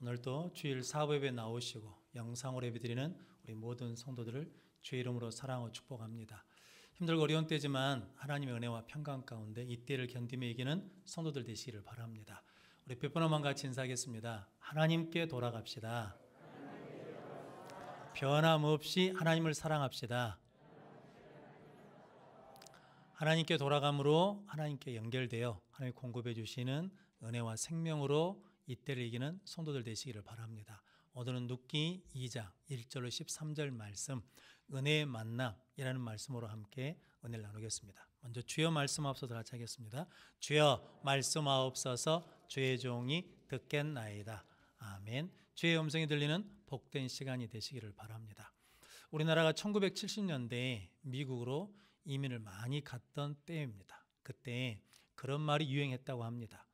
오늘도 주일 사부 예배 나오시고 영상으로 예배드리는 우리 모든 성도들을 주의 이름으로 사랑하고 축복합니다. 힘들고 어려운 때지만 하나님의 은혜와 평강 가운데 이 때를 견디며 이기는 성도들 되시기를 바랍니다. 우리 몇 번 한번 같이 인사하겠습니다. 하나님께 돌아갑시다. 변함없이 하나님을 사랑합시다. 하나님께 돌아감으로 하나님께 연결되어 하나님 공급해 주시는 은혜와 생명으로 이 때를 이기는 성도들 되시기를 바랍니다. 오늘은 룻기 2장 1절로 13절 말씀, 은혜의 만남이라는 말씀으로 함께 은혜를 나누겠습니다. 먼저 주여 말씀하옵소서 같이 하겠습니다. 주여 말씀하옵소서, 주의 종이 듣겠나이다. 아멘. 주의 음성이 들리는 복된 시간이 되시기를 바랍니다. 우리나라가 1970년대에 미국으로 이민을 많이 갔던 때입니다. 그때 그런 말이 유행했다고 합니다.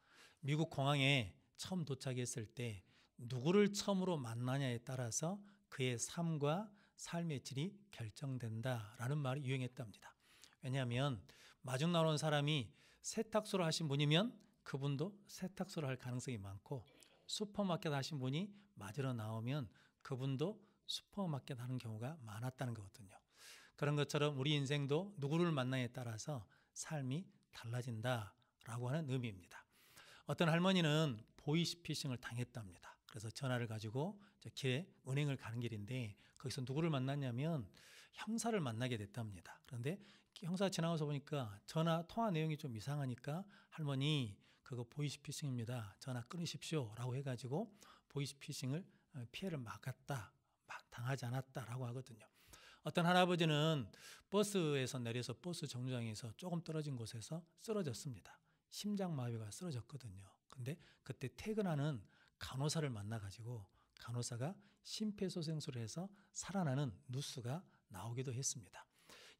미국 공항에 처음 도착했을 때 누구를 처음으로 만나냐에 따라서 그의 삶과 삶의 질이 결정된다라는 말이 유행했답니다. 왜냐하면 마중 나오는 사람이 세탁소를 하신 분이면 그분도 세탁소를 할 가능성이 많고, 슈퍼마켓 하신 분이 맞으러 나오면 그분도 슈퍼마켓 하는 경우가 많았다는 거거든요. 그런 것처럼 우리 인생도 누구를 만나냐에 따라서 삶이 달라진다라고 하는 의미입니다. 어떤 할머니는 보이스피싱을 당했답니다. 그래서 전화를 가지고 길에 은행을 가는 길인데 거기서 누구를 만났냐면 형사를 만나게 됐답니다. 그런데 형사 지나가서 보니까 전화 통화 내용이 좀 이상하니까 할머니 그거 보이스피싱입니다. 전화 끊으십시오 라고 해가지고 보이스피싱을 피해를 막았다, 당하지 않았다라고 하거든요. 어떤 할아버지는 버스에서 내려서 버스 정류장에서 조금 떨어진 곳에서 쓰러졌습니다. 심장마비가 쓰러졌거든요. 근데 그때 퇴근하는 간호사를 만나가지고 간호사가 심폐소생술을 해서 살아나는 뉴스가 나오기도 했습니다.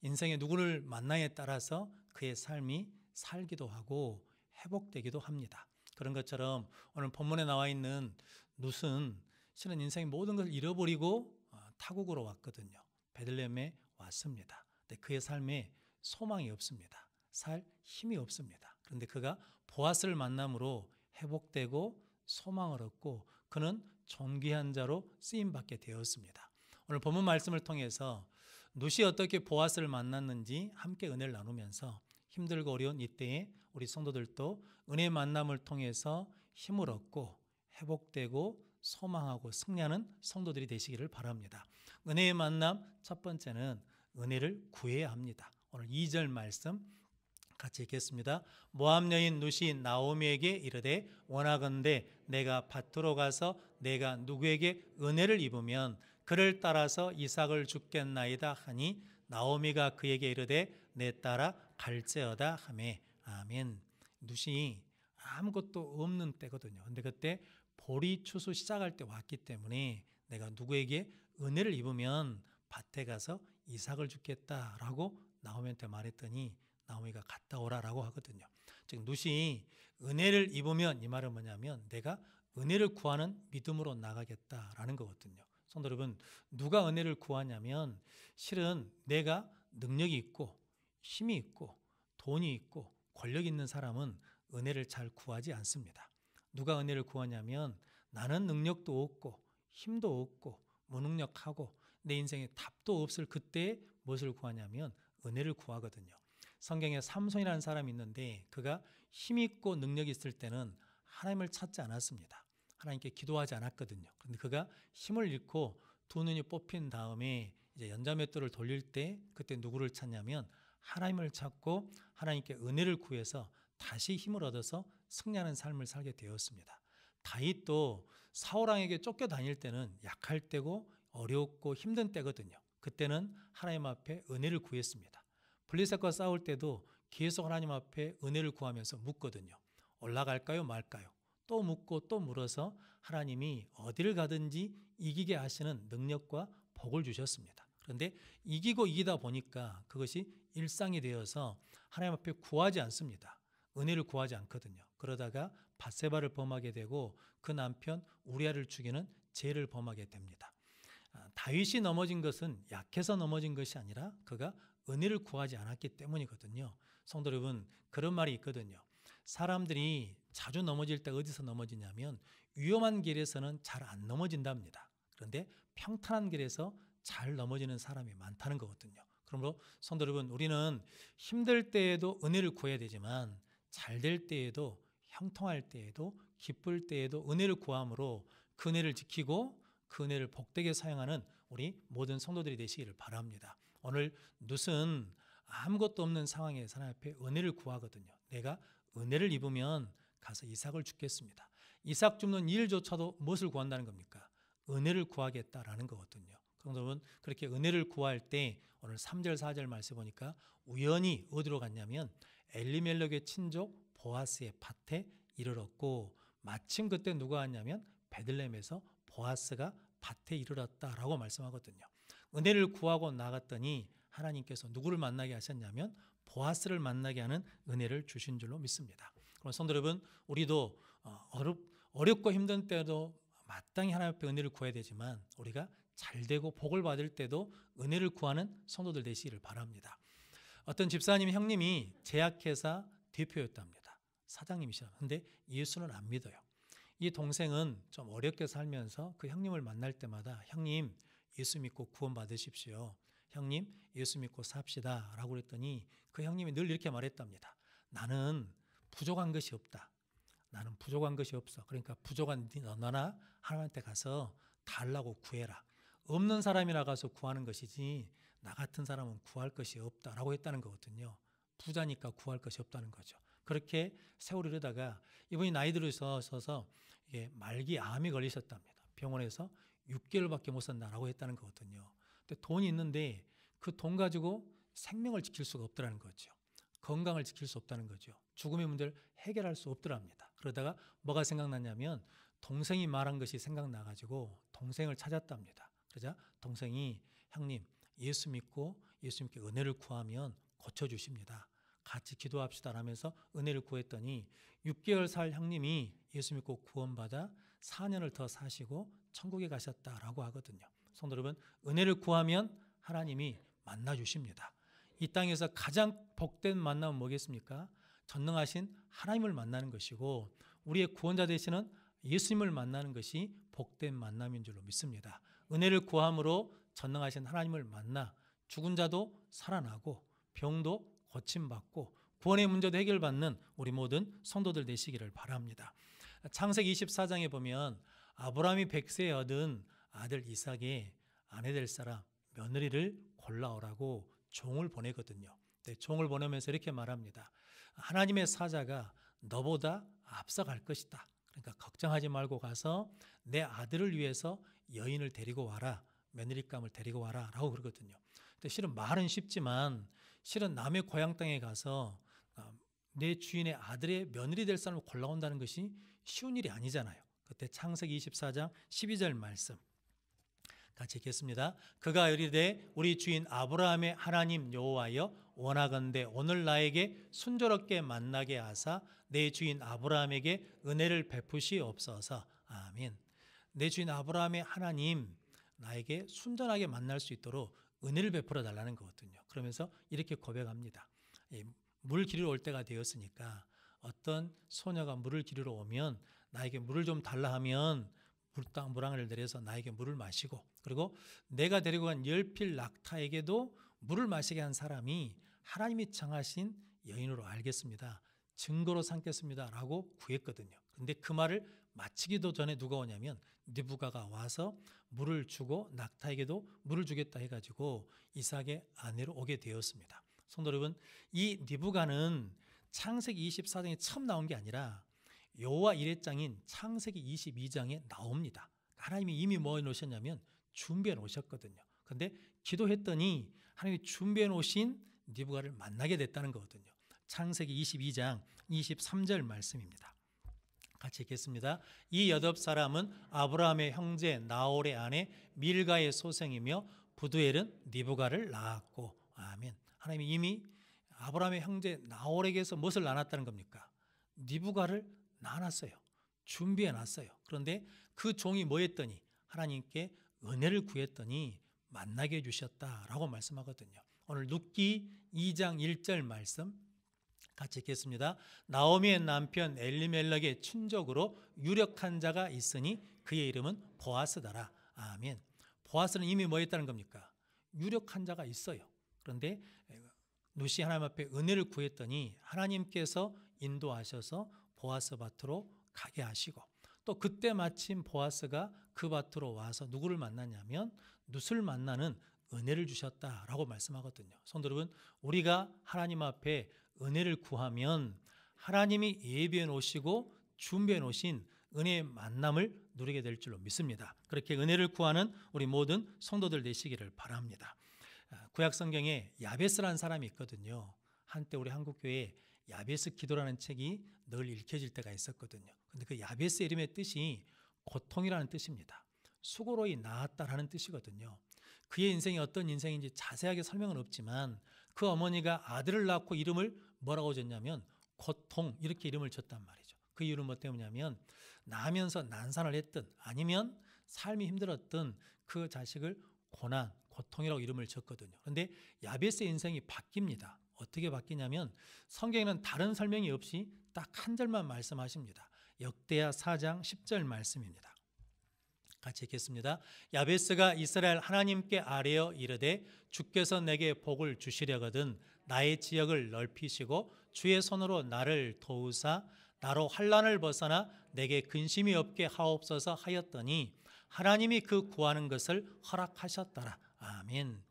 인생에 누구를 만나에 따라서 그의 삶이 살기도 하고 회복되기도 합니다. 그런 것처럼 오늘 본문에 나와 있는 룻은 실은 인생의 모든 것을 잃어버리고 타국으로 왔거든요. 베들레헴에 왔습니다. 근데 그의 삶에 소망이 없습니다. 살 힘이 없습니다. 그런데 그가 보아스를 만남으로 회복되고 소망을 얻고 그는 존귀한 자로 쓰임받게 되었습니다. 오늘 본문 말씀을 통해서 룻이 어떻게 보아스를 만났는지 함께 은혜를 나누면서 힘들고 어려운 이때에 우리 성도들도 은혜의 만남을 통해서 힘을 얻고 회복되고 소망하고 승리하는 성도들이 되시기를 바랍니다. 은혜의 만남 첫 번째는 은혜를 구해야 합니다. 오늘 2절 말씀 같이 읽겠습니다. 모압 여인 룻이 나오미에게 이르되 원하건대 내가 밭으로 가서 내가 누구에게 은혜를 입으면 그를 따라서 이삭을 주겠나이다 하니 나오미가 그에게 이르되 내 따라 갈지어다 하매. 아멘. 룻이 아무것도 없는 때거든요. 근데 그때 보리 추수 시작할 때 왔기 때문에 내가 누구에게 은혜를 입으면 밭에 가서 이삭을 주겠다라고 나오미한테 말했더니 나오미가 갔다 오라라고 하거든요. 즉 룻이 은혜를 입으면 이 말은 뭐냐면 내가 은혜를 구하는 믿음으로 나가겠다라는 거거든요. 성도 여러분, 누가 은혜를 구하냐면 실은 내가 능력이 있고 힘이 있고 돈이 있고 권력이 있는 사람은 은혜를 잘 구하지 않습니다. 누가 은혜를 구하냐면 나는 능력도 없고 힘도 없고 무능력하고 내 인생에 답도 없을 그때에 무엇을 구하냐면 은혜를 구하거든요. 성경에 삼손이라는 사람이 있는데 그가 힘 있고 능력이 있을 때는 하나님을 찾지 않았습니다. 하나님께 기도하지 않았거든요. 그런데 그가 힘을 잃고 두 눈이 뽑힌 다음에 이제 연자맷돌을 돌릴 때 그때 누구를 찾냐면 하나님을 찾고 하나님께 은혜를 구해서 다시 힘을 얻어서 승리하는 삶을 살게 되었습니다. 다윗도 사울왕에게 쫓겨다닐 때는 약할 때고 어렵고 힘든 때거든요. 그때는 하나님 앞에 은혜를 구했습니다. 블레셋과 싸울 때도 계속 하나님 앞에 은혜를 구하면서 묻거든요. 올라갈까요 말까요? 또 묻고 또 물어서 하나님이 어디를 가든지 이기게 하시는 능력과 복을 주셨습니다. 그런데 이기고 이기다 보니까 그것이 일상이 되어서 하나님 앞에 구하지 않습니다. 은혜를 구하지 않거든요. 그러다가 밧세바를 범하게 되고 그 남편 우리아를 죽이는 죄를 범하게 됩니다. 다윗이 넘어진 것은 약해서 넘어진 것이 아니라 그가 은혜를 구하지 않았기 때문이거든요. 성도 여러분, 그런 말이 있거든요. 사람들이 자주 넘어질 때 어디서 넘어지냐면 위험한 길에서는 잘 안 넘어진답니다. 그런데 평탄한 길에서 잘 넘어지는 사람이 많다는 거거든요. 그러므로 성도 여러분, 우리는 힘들 때에도 은혜를 구해야 되지만 잘 될 때에도, 형통할 때에도, 기쁠 때에도 은혜를 구함으로 그 은혜를 지키고 그 은혜를 복되게 사용하는 우리 모든 성도들이 되시기를 바랍니다. 오늘 룻은 아무것도 없는 상황에서 하나님 앞에 은혜를 구하거든요. 내가 은혜를 입으면 가서 이삭을 죽겠습니다. 이삭 줍는 일조차도 무엇을 구한다는 겁니까? 은혜를 구하겠다라는 거거든요. 여러분, 그렇게 은혜를 구할 때 오늘 3절 4절 말씀 보니까 우연히 어디로 갔냐면 엘리멜렉의 친족 보아스의 밭에 이르렀고, 마침 그때 누가 왔냐면 베들레헴에서 보아스가 밭에 이르렀다라고 말씀하거든요. 은혜를 구하고 나갔더니 하나님께서 누구를 만나게 하셨냐면 보아스를 만나게 하는 은혜를 주신 줄로 믿습니다. 그럼 성도 여러분, 우리도 어렵고 힘든 때도 마땅히 하나님 앞에 은혜를 구해야 되지만 우리가 잘 되고 복을 받을 때도 은혜를 구하는 성도들 되시기를 바랍니다. 어떤 집사님 형님이 제약회사 대표였답니다. 사장님이시라. 근데 예수는 안 믿어요. 이 동생은 좀 어렵게 살면서 그 형님을 만날 때마다 형님 예수 믿고 구원 받으십시오. 형님 예수 믿고 삽시다 라고 그랬더니 그 형님이 늘 이렇게 말했답니다. 나는 부족한 것이 없다. 나는 부족한 것이 없어. 그러니까 부족한 너나 하나님한테 가서 달라고 구해라. 없는 사람이나 가서 구하는 것이지 나 같은 사람은 구할 것이 없다라고 했다는 거거든요. 부자니까 구할 것이 없다는 거죠. 그렇게 세월이 흐르다가 이분이 나이 들으셔서 말기 암이 걸리셨답니다. 병원에서 6개월밖에 못 산다라고 했다는 거거든요. 근데 돈이 있는데 그 돈 가지고 생명을 지킬 수가 없더라는 거죠. 건강을 지킬 수 없다는 거죠. 죽음의 문제를 해결할 수 없더랍니다. 그러다가 뭐가 생각났냐면 동생이 말한 것이 생각나가지고 동생을 찾았답니다. 그러자 동생이 형님 예수 믿고 예수님께 은혜를 구하면 고쳐주십니다. 같이 기도합시다 라면서 은혜를 구했더니 6개월 살 형님이 예수 믿고 구원받아 4년을 더 사시고 천국에 가셨다라고 하거든요. 성도 여러분, 은혜를 구하면 하나님이 만나주십니다. 이 땅에서 가장 복된 만남은 뭐겠습니까? 전능하신 하나님을 만나는 것이고 우리의 구원자 되시는 예수님을 만나는 것이 복된 만남인 줄로 믿습니다. 은혜를 구함으로 전능하신 하나님을 만나 죽은 자도 살아나고 병도 고침받고 구원의 문제도 해결받는 우리 모든 성도들 되시기를 바랍니다. 창세기 24장에 보면 아브라함이 100세에 얻은 아들 이삭의 아내 될 사람 며느리를 골라오라고 종을 보내거든요. 종을 보내면서 이렇게 말합니다. 하나님의 사자가 너보다 앞서갈 것이다. 그러니까 걱정하지 말고 가서 내 아들을 위해서 여인을 데리고 와라. 며느리감을 데리고 와라 라고 그러거든요. 근데 실은 말은 쉽지만 실은 남의 고향 땅에 가서 내 주인의 아들의 며느리 될 사람을 골라온다는 것이 쉬운 일이 아니잖아요. 그때 창세기 24장 12절 말씀 같이 읽겠습니다. 그가 이르되 우리 주인 아브라함의 하나님 여호와여 원하건대 오늘 나에게 순조롭게 만나게 하사 내 주인 아브라함에게 은혜를 베푸시옵소서. 아멘. 내 주인 아브라함의 하나님 나에게 순전하게 만날 수 있도록 은혜를 베풀어 달라는 거거든요. 그러면서 이렇게 고백합니다. 물 기르러 올 때가 되었으니까 어떤 소녀가 물을 기르러 오면 나에게 물을 좀 달라 하면 물방울을 내려서 나에게 물을 마시고 그리고 내가 데리고 간 열필 낙타에게도 물을 마시게 한 사람이 하나님이 정하신 여인으로 알겠습니다. 증거로 삼겠습니다 라고 구했거든요. 그런데 그 말을 마치기도 전에 누가 오냐면 느부가가 와서 물을 주고 낙타에게도 물을 주겠다 해가지고 이삭의 아내로 오게 되었습니다. 성도 여러분, 이 느부가는 창세기 24장에 처음 나온 게 아니라 여호와 1회장인 창세기 22장에 나옵니다. 하나님이 이미 뭐 해놓으셨냐면 준비해 놓으셨거든요. 그런데 기도했더니 하나님이 준비해 놓으신 느부가를 만나게 됐다는 거거든요. 창세기 22장 23절 말씀입니다. 같이 읽겠습니다. 이 여덟 사람은 아브라함의 형제 나홀의 아내 밀가의 소생이며 부두엘은 느부가를 낳았고. 아멘. 하나님이 이미 아브라함의 형제 나홀에게서 무엇을 나눴다는 겁니까? 느부가를 나눴어요. 준비해 놨어요. 그런데 그 종이 뭐 했더니 하나님께 은혜를 구했더니 만나게 해주셨다라고 말씀하거든요. 오늘 룻기 2장 1절 말씀 같이 읽겠습니다. 나오미의 남편 엘리멜렉의 친족으로 유력한 자가 있으니 그의 이름은 보아스더라. 아멘. 보아스는 이미 뭐 했다는 겁니까? 유력한 자가 있어요. 그런데 루시 하나님 앞에 은혜를 구했더니 하나님께서 인도하셔서 보아스 밭으로 가게 하시고, 또 그때 마침 보아스가 그 밭으로 와서 누구를 만나냐면 룻을 만나는 은혜를 주셨다라고 말씀하거든요. 성도 여러분, 우리가 하나님 앞에 은혜를 구하면 하나님이 예비해 놓으시고 준비해 놓으신 은혜의 만남을 누리게 될 줄로 믿습니다. 그렇게 은혜를 구하는 우리 모든 성도들 되시기를 바랍니다. 구약 성경에 야베스라는 사람이 있거든요. 한때 우리 한국교회에 야베스 기도라는 책이 늘 읽혀질 때가 있었거든요. 근데 그 야베스 이름의 뜻이 고통이라는 뜻입니다. 수고로이 나았다라는 뜻이거든요. 그의 인생이 어떤 인생인지 자세하게 설명은 없지만 그 어머니가 아들을 낳고 이름을 뭐라고 줬냐면 고통, 이렇게 이름을 줬단 말이죠. 그 이유는 뭐 때문이냐면 나면서 난산을 했던, 아니면 삶이 힘들었던 그 자식을 고난, 고통이라고 이름을 줬거든요. 그런데 야베스의 인생이 바뀝니다. 어떻게 바뀌냐면 성경에는 다른 설명이 없이 딱 한 절만 말씀하십니다. 역대하 4장 10절 말씀입니다. 같이 읽겠습니다. 야베스가 이스라엘 하나님께 아뢰어 이르되 주께서 내게 복을 주시려거든 나의 지역을 넓히시고 주의 손으로 나를 도우사 나로 환난을 벗어나 내게 근심이 없게 하옵소서 하였더니 하나님이 그 구하는 것을 허락하셨더라. 아멘.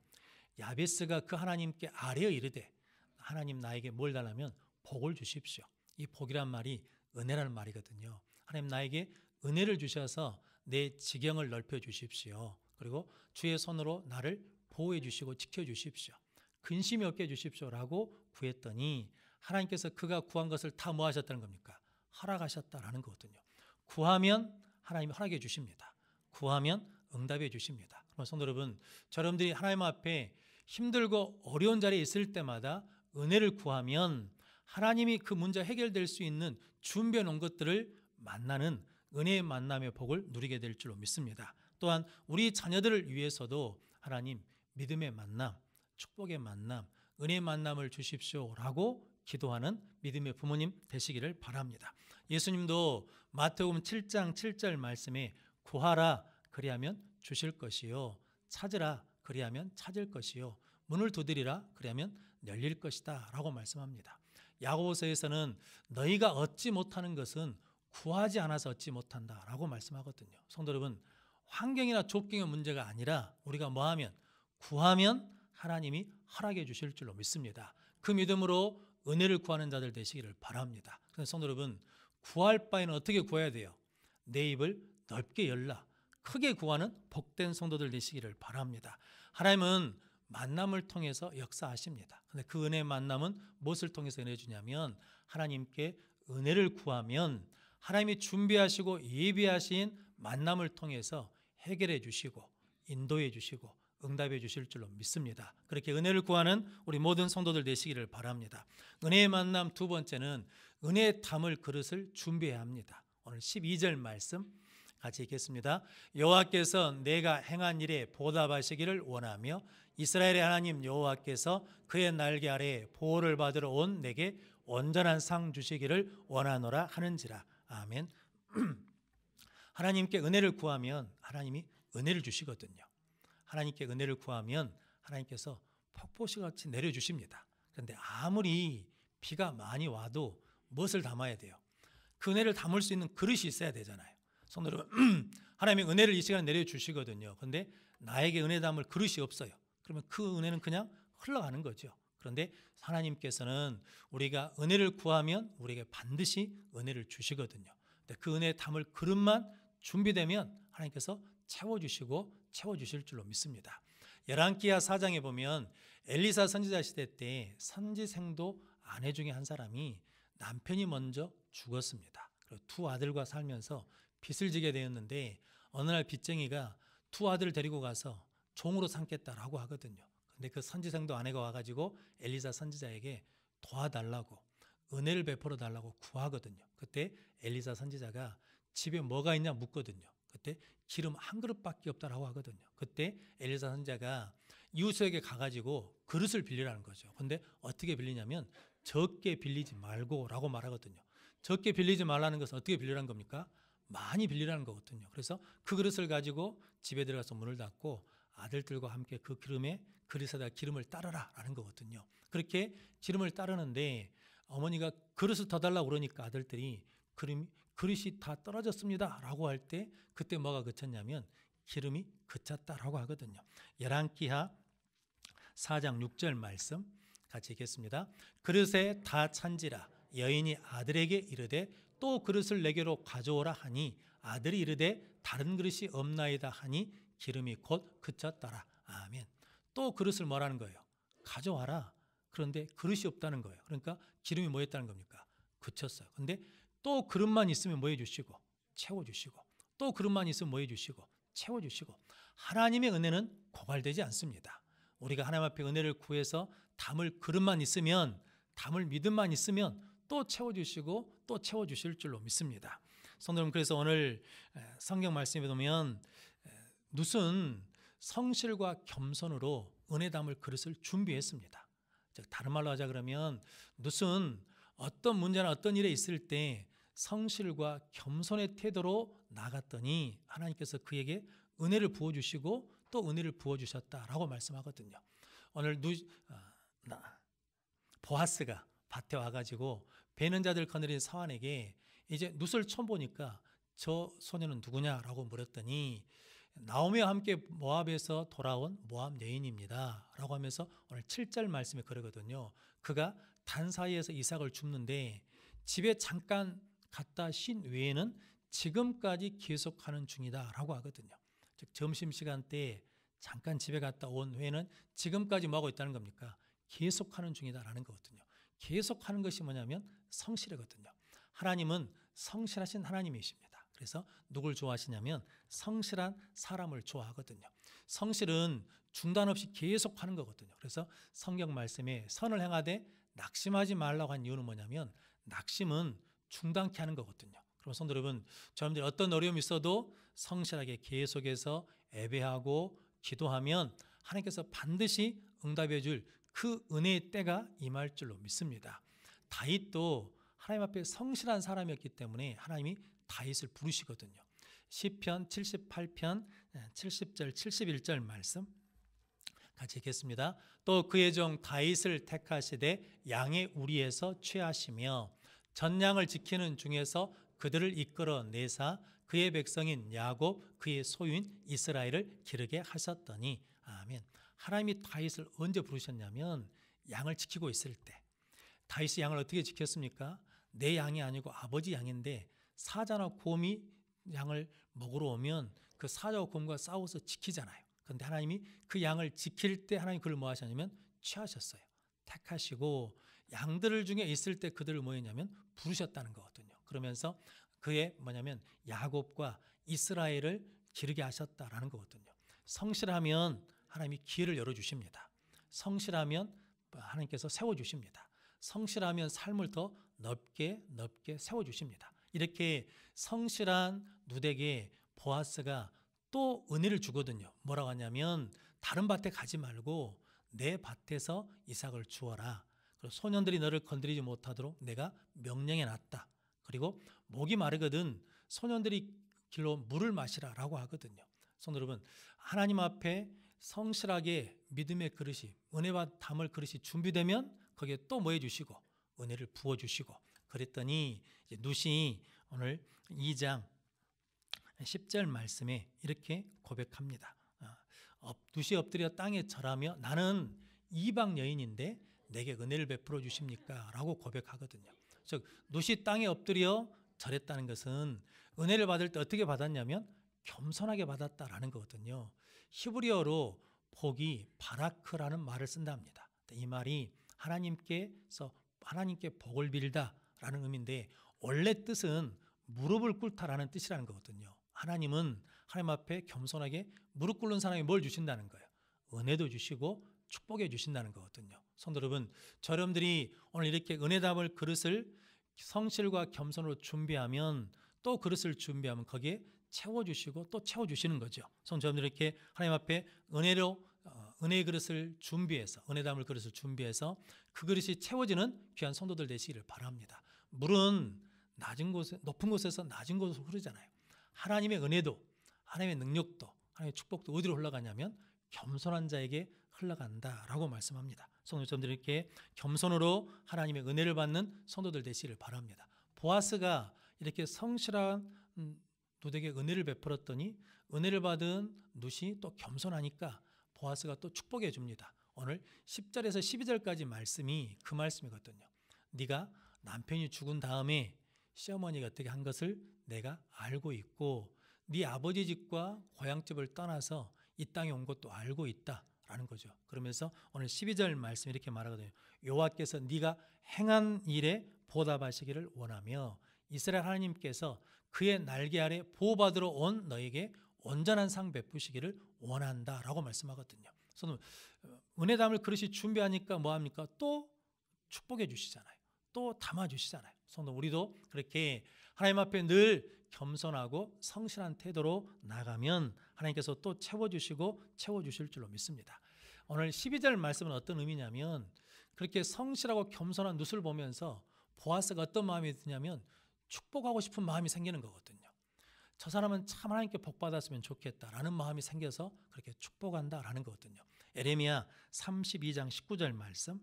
야베스가 그 하나님께 아뢰어 이르되 하나님 나에게 뭘 달라면 복을 주십시오. 이 복이란 말이 은혜라는 말이거든요. 하나님 나에게 은혜를 주셔서 내 지경을 넓혀 주십시오. 그리고 주의 손으로 나를 보호해 주시고 지켜 주십시오. 근심이 없게 해 주십시오라고 구했더니 하나님께서 그가 구한 것을 다 뭐 하셨다는 겁니까? 허락하셨다라는 거거든요. 구하면 하나님이 허락해 주십니다. 구하면 응답해 주십니다. 그럼 성도 여러분, 여러분들이 하나님 앞에 힘들고 어려운 자리에 있을 때마다 은혜를 구하면 하나님이 그 문제 해결될 수 있는 준비해 놓은 것들을 만나는 은혜의 만남의 복을 누리게 될 줄로 믿습니다. 또한 우리 자녀들을 위해서도 하나님 믿음의 만남, 축복의 만남, 은혜의 만남을 주십시오라고 기도하는 믿음의 부모님 되시기를 바랍니다. 예수님도 마태복음 7장 7절 말씀에 구하라 그리하면 주실 것이요 찾으라 그리하면 찾을 것이요 문을 두드리라 그리하면 열릴 것이다 라고 말씀합니다. 야고보서에서는 너희가 얻지 못하는 것은 구하지 않아서 얻지 못한다 라고 말씀하거든요. 성도 여러분, 환경이나 조건의 문제가 아니라 우리가 뭐하면 구하면 하나님이 허락해 주실 줄로 믿습니다. 그 믿음으로 은혜를 구하는 자들 되시기를 바랍니다. 그래서 성도 여러분, 구할 바에는 어떻게 구해야 돼요? 내 입을 넓게 열라. 크게 구하는 복된 성도들 되시기를 바랍니다. 하나님은 만남을 통해서 역사하십니다. 근데 그 은혜의 만남은 무엇을 통해서 은혜 주냐면 하나님께 은혜를 구하면 하나님이 준비하시고 예비하신 만남을 통해서 해결해 주시고 인도해 주시고 응답해 주실 줄로 믿습니다. 그렇게 은혜를 구하는 우리 모든 성도들 되시기를 바랍니다. 은혜의 만남 두 번째는 은혜에 담을 그릇을 준비해야 합니다. 오늘 12절 말씀 같이 읽겠습니다. 여호와께서 내가 행한 일에 보답하시기를 원하며 이스라엘의 하나님 여호와께서 그의 날개 아래에 보호를 받으러 온 내게 온전한 상 주시기를 원하노라 하는지라. 아멘. 하나님께 은혜를 구하면 하나님이 은혜를 주시거든요. 하나님께 은혜를 구하면 하나님께서 폭포시 같이 내려주십니다. 그런데 아무리 비가 많이 와도 무엇을 담아야 돼요? 그 은혜를 담을 수 있는 그릇이 있어야 되잖아요. 성도 여러분, 하나님이 은혜를 이 시간에 내려주시거든요. 그런데 나에게 은혜 담을 그릇이 없어요. 그러면 그 은혜는 그냥 흘러가는 거죠. 그런데 하나님께서는 우리가 은혜를 구하면 우리에게 반드시 은혜를 주시거든요. 근데 그 은혜 담을 그릇만 준비되면 하나님께서 채워주시고 채워주실 줄로 믿습니다. 열왕기하 4장에 보면 엘리사 선지자 시대 때 선지생도 아내 중에 한 사람이 남편이 먼저 죽었습니다. 그리고 두 아들과 살면서 빚을 지게 되었는데 어느 날 빚쟁이가 두 아들을 데리고 가서 종으로 삼겠다라고 하거든요. 근데 그 선지생도 아내가 와가지고 엘리사 선지자에게 도와달라고 은혜를 베풀어 달라고 구하거든요. 그때 엘리사 선지자가 집에 뭐가 있냐 묻거든요. 그때 기름 한 그릇밖에 없다라고 하거든요. 그때 엘리사 선지자가 이웃에게 가가지고 그릇을 빌리라는 거죠. 근데 어떻게 빌리냐면 적게 빌리지 말고 라고 말하거든요. 적게 빌리지 말라는 것은 어떻게 빌리라는 겁니까? 많이 빌리라는 거거든요. 그래서 그 그릇을 가지고 집에 들어가서 문을 닫고 아들들과 함께 그 그릇에다 기름을 따르라 라는 거거든요. 그렇게 기름을 따르는데 어머니가 그릇을 더 달라고 그러니까 아들들이 그릇이 다 떨어졌습니다 라고 할 때 그때 뭐가 그쳤냐면 기름이 그쳤다라고 하거든요. 열왕기하 4장 6절 말씀 같이 읽겠습니다. 그릇에 다 찬지라 여인이 아들에게 이르되 또 그릇을 내게로 가져오라 하니 아들이 이르되 다른 그릇이 없나이다 하니 기름이 곧 그쳤더라. 아멘. 또 그릇을 뭐라는 거예요? 가져와라. 그런데 그릇이 없다는 거예요. 그러니까 기름이 뭐 했다는 겁니까? 그쳤어요. 근데 또 그릇만 있으면 뭐 해주시고 채워주시고 또 그릇만 있으면 뭐 해주시고 채워주시고 하나님의 은혜는 고갈되지 않습니다. 우리가 하나님 앞에 은혜를 구해서 담을 그릇만 있으면 담을 믿음만 있으면 또 채워주시고 또 채워주실 줄로 믿습니다. 성도 여러분, 그래서 오늘 성경 말씀에 보면 룻은 성실과 겸손으로 은혜 담을 그릇을 준비했습니다. 즉 다른 말로 하자 그러면 룻은 어떤 문제나 어떤 일에 있을 때 성실과 겸손의 태도로 나갔더니 하나님께서 그에게 은혜를 부어주시고 또 은혜를 부어주셨다라고 말씀하거든요. 오늘 보아스가 밭에 와가지고 베는 자들 거느린 사환에게 이제 룻을 처음 보니까 저 소녀는 누구냐라고 물었더니 나오미와 함께 모압에서 돌아온 모압 여인입니다 라고 하면서 오늘 7절 말씀에 그러거든요. 그가 단 사이에서 이삭을 줍는데 집에 잠깐 갔다 쉰 외에는 지금까지 계속하는 중이다 라고 하거든요. 즉 점심시간 때 잠깐 집에 갔다 온 후에는 지금까지 뭐하고 있다는 겁니까? 계속하는 중이다라는 거거든요. 계속하는 것이 뭐냐면 성실이거든요. 하나님은 성실하신 하나님이십니다. 그래서 누굴 좋아하시냐면 성실한 사람을 좋아하거든요. 성실은 중단 없이 계속하는 거거든요. 그래서 성경 말씀에 선을 행하되 낙심하지 말라고 한 이유는 뭐냐면 낙심은 중단케 하는 거거든요. 그럼 성도 여러분, 저희들이 어떤 어려움이 있어도 성실하게 계속해서 예배하고 기도하면 하나님께서 반드시 응답해 줄 그 은혜의 때가 임할 줄로 믿습니다. 다윗도 하나님 앞에 성실한 사람이었기 때문에 하나님이 다윗을 부르시거든요. 시편 78편 70절 71절 말씀 같이 읽겠습니다. 또 그의 종 다윗을 택하시되 양의 우리에서 취하시며 전양을 지키는 중에서 그들을 이끌어 내사 그의 백성인 야곱 그의 소유인 이스라엘을 기르게 하셨더니 아멘. 하나님이 다윗을 언제 부르셨냐면 양을 지키고 있을 때. 다윗이 양을 어떻게 지켰습니까? 내 양이 아니고 아버지 양인데 사자나 곰이 양을 먹으러 오면 그 사자와 곰과 싸워서 지키잖아요. 그런데 하나님이 그 양을 지킬 때 하나님 그를 뭐 하셨냐면 취하셨어요. 택하시고 양들 중에 있을 때 그들을 뭐 했냐면 부르셨다는 거거든요. 그러면서 그의 뭐냐면 야곱과 이스라엘을 기르게 하셨다라는 거거든요. 성실하면 하나님이 기회를 열어주십니다. 성실하면 하나님께서 세워주십니다. 성실하면 삶을 더 넓게 세워주십니다. 이렇게 성실한 룻에게 보아스가 또 은혜를 주거든요. 뭐라고 하냐면 다른 밭에 가지 말고 내 밭에서 이삭을 주어라. 그리고 소년들이 너를 건드리지 못하도록 내가 명령해 놨다. 그리고 목이 마르거든 소년들이 길로 물을 마시라라고 하거든요. 성도 여러분, 하나님 앞에 성실하게 믿음의 그릇이 은혜와 담을 그릇이 준비되면 거기에 또 뭐 해주시고 은혜를 부어주시고 그랬더니 이제 룻이 오늘 2장 10절 말씀에 이렇게 고백합니다. 룻이 엎드려 땅에 절하며 나는 이방 여인인데 내게 은혜를 베풀어 주십니까? 라고 고백하거든요. 즉 룻이 땅에 엎드려 절했다는 것은 은혜를 받을 때 어떻게 받았냐면 겸손하게 받았다라는 거거든요. 히브리어로 복이 바라크라는 말을 쓴답니다. 이 말이 하나님께 복을 빌다라는 의미인데 원래 뜻은 무릎을 꿇다라는 뜻이라는 거거든요. 하나님은 하나님 앞에 겸손하게 무릎 꿇는 사람이 뭘 주신다는 거예요. 은혜도 주시고 축복해 주신다는 거거든요. 성도 여러분, 여러분들이 오늘 이렇게 은혜 담을 그릇을 성실과 겸손으로 준비하면 또 그릇을 준비하면 거기에 채워주시고 또 채워주시는 거죠. 성도 여러분들 이렇게 하나님 앞에 은혜로 은혜의 그릇을 준비해서 은혜 담을 그릇을 준비해서 그 그릇이 채워지는 귀한 성도들 되시기를 바랍니다. 물은 낮은 곳에 높은 곳에서 낮은 곳으로 흐르잖아요. 하나님의 은혜도 하나님의 능력도 하나님의 축복도 어디로 흘러가냐면 겸손한 자에게 흘러간다라고 말씀합니다. 성도님들 이렇게 겸손으로 하나님의 은혜를 받는 성도들 되시기를 바랍니다. 보아스가 이렇게 성실한 룻에게 은혜를 베풀었더니 은혜를 받은 룻이 또 겸손하니까 보아스가 또 축복해 줍니다. 오늘 10절에서 12절까지 말씀이 그 말씀이거든요. 네가 남편이 죽은 다음에 시어머니가 어떻게 한 것을 내가 알고 있고 네 아버지 집과 고향집을 떠나서 이 땅에 온 것도 알고 있다라는 거죠. 그러면서 오늘 12절 말씀 이렇게 말하거든요. 여호와께서 네가 행한 일에 보답하시기를 원하며 이스라엘 하나님께서 그의 날개 아래 보호받으러 온 너에게 온전한 상 베푸시기를 원한다라고 말씀하거든요. 그래서 은혜 담을 그릇이 준비하니까 뭐합니까? 또 축복해 주시잖아요. 또 담아 주시잖아요. 성도 우리도 그렇게 하나님 앞에 늘 겸손하고 성실한 태도로 나가면 하나님께서 또 채워주시고 채워주실 줄로 믿습니다. 오늘 12절 말씀은 어떤 의미냐면 그렇게 성실하고 겸손한 룻을 보면서 보아스가 어떤 마음이 드냐면 축복하고 싶은 마음이 생기는 거거든요. 저 사람은 참 하나님께 복받았으면 좋겠다라는 마음이 생겨서 그렇게 축복한다라는 거거든요. 에레미야 32장 19절 말씀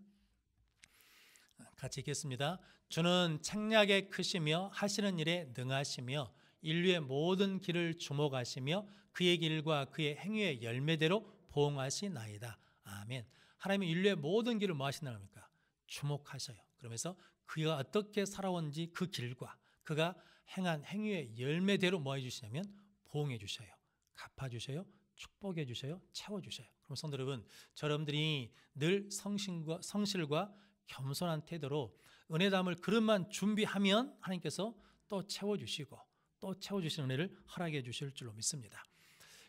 같이 읽겠습니다. 주는 책략에 크시며 하시는 일에 능하시며 인류의 모든 길을 주목하시며 그의 길과 그의 행위의 열매대로 보응하시나이다. 아멘. 하나님은 인류의 모든 길을 뭐 하신다는 겁니까? 주목하셔요. 그러면서 그가 어떻게 살아온지 그 길과 그가 행한 행위의 열매대로 뭐 해주시냐면 보응해 주셔요. 갚아주셔요. 축복해 주셔요. 채워주셔요. 그럼 성도 여러분, 여러분들이 늘 성실과 겸손한 태도로 은혜 담을 그릇만 준비하면 하나님께서 또 채워주시고 또 채워주시는 은혜를 허락해 주실 줄로 믿습니다.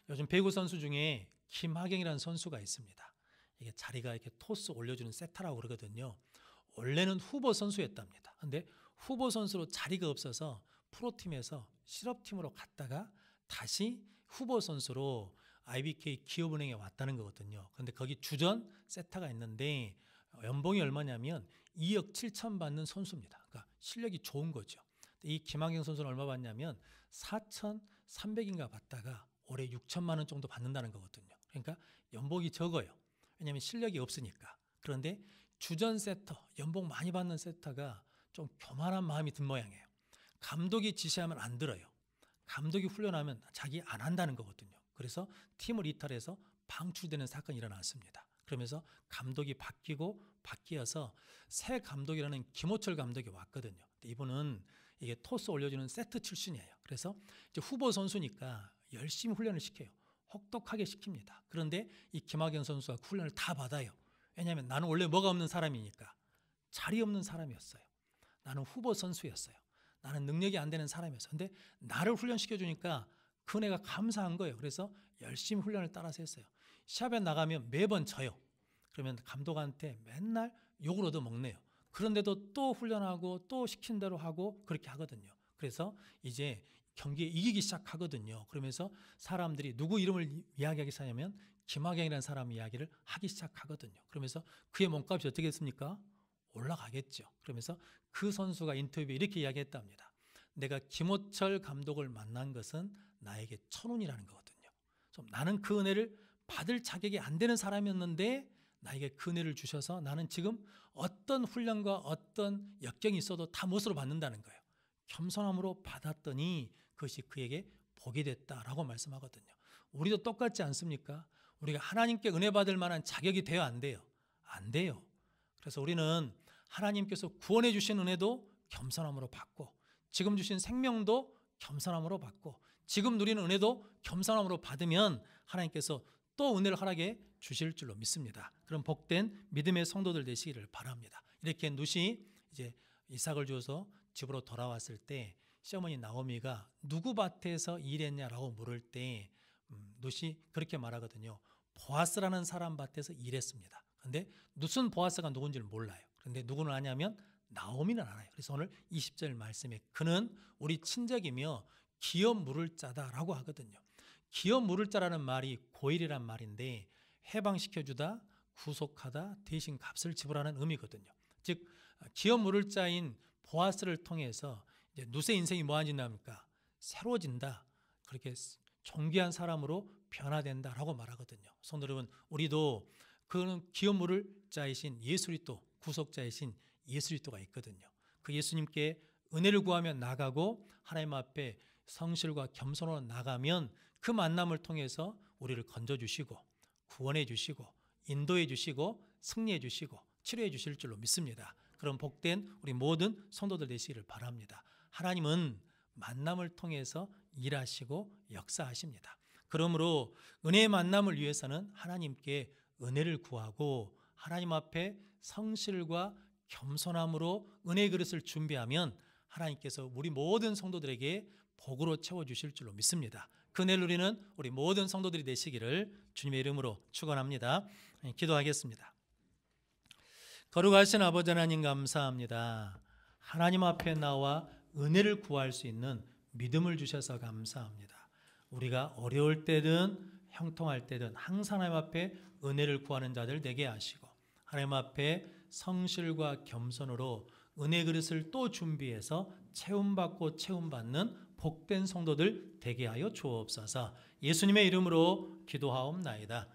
요즘 배구 선수 중에 김하경이라는 선수가 있습니다. 이게 자리가 이렇게 토스 올려주는 세터라고 그러거든요. 원래는 후보 선수였답니다. 근데 후보 선수로 자리가 없어서 프로팀에서 실업팀으로 갔다가 다시 후보 선수로 IBK 기업은행에 왔다는 거거든요. 그런데 거기 주전 세터가 있는데 연봉이 얼마냐면 2억 7천 받는 선수입니다. 그러니까 실력이 좋은 거죠. 이 김학영 선수는 얼마 받냐면 4,300인가 받다가 올해 6천만 원 정도 받는다는 거거든요. 그러니까 연봉이 적어요. 왜냐하면 실력이 없으니까. 그런데 주전 세터, 연봉 많이 받는 세터가 좀 교만한 마음이 든 모양이에요. 감독이 지시하면 안 들어요. 감독이 훈련하면 자기 안 한다는 거거든요. 그래서 팀을 이탈해서 방출되는 사건이 일어났습니다. 그러면서 감독이 바뀌어서 새 감독이라는 김호철 감독이 왔거든요. 이분은 이게 토스 올려주는 세트 출신이에요. 그래서 이제 후보 선수니까 열심히 훈련을 시켜요. 혹독하게 시킵니다. 그런데 이 김학영 선수가 훈련을 다 받아요. 왜냐하면 나는 원래 뭐가 없는 사람이니까 자리 없는 사람이었어요. 나는 후보 선수였어요. 나는 능력이 안 되는 사람이었어요. 근데 나를 훈련시켜 주니까 그 은혜가 감사한 거예요. 그래서 열심히 훈련을 따라서 했어요. 시합에 나가면 매번 져요. 그러면 감독한테 맨날 욕을 얻어먹네요. 그런데도 또 훈련하고 또 시킨 대로 하고 그렇게 하거든요. 그래서 이제 경기에 이기기 시작하거든요. 그러면서 사람들이 누구 이름을 이야기하기 시작하면 김학영이라는 사람 이야기를 하기 시작하거든요. 그러면서 그의 몸값이 어떻게 됐습니까? 올라가겠죠. 그러면서 그 선수가 인터뷰에 이렇게 이야기했답니다. 내가 김호철 감독을 만난 것은 나에게 천운이라는 거거든요. 나는 그 은혜를 받을 자격이 안 되는 사람이었는데 나에게 그 은혜를 주셔서 나는 지금 어떤 훈련과 어떤 역경이 있어도 다 못으로 받는다는 거예요. 겸손함으로 받았더니 그것이 그에게 복이 됐다라고 말씀하거든요. 우리도 똑같지 않습니까? 우리가 하나님께 은혜 받을 만한 자격이 돼요, 안 돼요? 안 돼요. 그래서 우리는 하나님께서 구원해 주신 은혜도 겸손함으로 받고 지금 주신 생명도 겸손함으로 받고 지금 누리는 은혜도 겸손함으로 받으면 하나님께서 또 은혜를 허락해 주실 줄로 믿습니다. 그럼 복된 믿음의 성도들 되시기를 바랍니다. 이렇게 룻이 이제 이삭을 주어서 집으로 돌아왔을 때 시어머니 나오미가 누구 밭에서 일했냐라고 물을 때 룻이 그렇게 말하거든요. 보아스라는 사람 밭에서 일했습니다. 그런데 룻은 보아스가 누군지를 몰라요. 그런데 누구는 아냐면 나오미는 알아요. 그래서 오늘 20절 말씀에 그는 우리 친척이며 기업 물을 자다라고 하거든요. 기업 물을 자라는 말이 고일이란 말인데 해방시켜주다, 구속하다, 대신 값을 지불하는 의미거든요. 즉 기업 물을 자인 보아스를 통해서 이제 룻의 인생이 뭐하진답니까? 새로워진다. 그렇게 존귀한 사람으로 변화된다라고 말하거든요. 성도 여러분, 우리도 그 기업 물을 자이신 예수 그리스도, 구속자이신 예수 그리스도가 있거든요. 그 예수님께 은혜를 구하며 나가고 하나님 앞에 성실과 겸손으로 나가면 그 만남을 통해서 우리를 건져주시고 구원해 주시고 인도해 주시고 승리해 주시고 치료해 주실 줄로 믿습니다. 그런 복된 우리 모든 성도들 되시기를 바랍니다. 하나님은 만남을 통해서 일하시고 역사하십니다. 그러므로 은혜의 만남을 위해서는 하나님께 은혜를 구하고 하나님 앞에 성실과 겸손함으로 은혜의 그릇을 준비하면 하나님께서 우리 모든 성도들에게 복으로 채워주실 줄로 믿습니다. 그 은혜를 누리는 우리 모든 성도들이 되시기를 주님의 이름으로 축원합니다. 기도하겠습니다. 거룩하신 아버지 하나님 감사합니다. 하나님 앞에 나와 은혜를 구할 수 있는 믿음을 주셔서 감사합니다. 우리가 어려울 때든 형통할 때든 항상 하나님 앞에 은혜를 구하는 자들 되게 하시고 하나님 앞에 성실과 겸손으로 은혜 그릇을 또 준비해서 채움받고 채움받는 복된 성도들 되게 하여 주옵소서. 예수님의 이름으로 기도하옵나이다.